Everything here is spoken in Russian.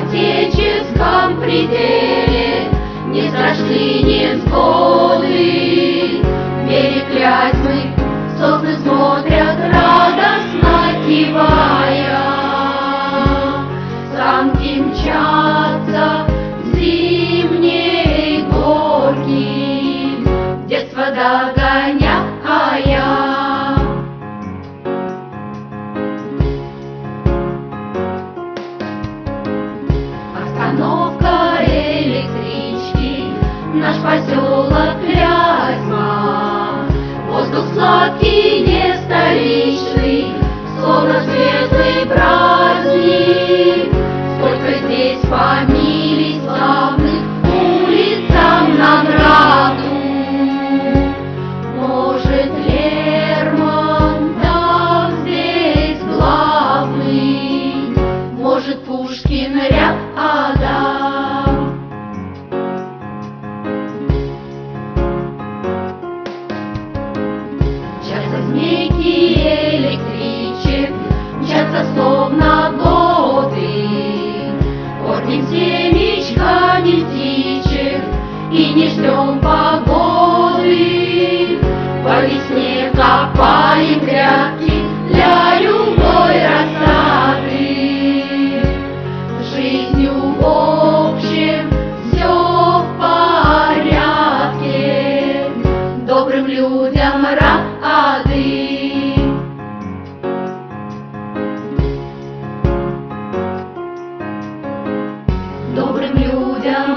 отеческом пределе не страшны невзгоды. Берег Клязьмы сосны смотрят, радостно кивая. Санки мчатся в зимней горки, детство догоняя. Остановка электрички, наш поселок Клязьма. Воздух сладкий, не столичный, словно светлый праздник. Сколько здесь фамилий славных улицам награду. Может, Лермонтов здесь главный, может, Пушкин рядом. Мчатся змейки электричек, мчатся словно годы. Кормим семечками птичек и не ждем погоды. По весне копаем грядки для любой рассады. Жизнью в общем все в порядке, добрым людям рады. Добрым людям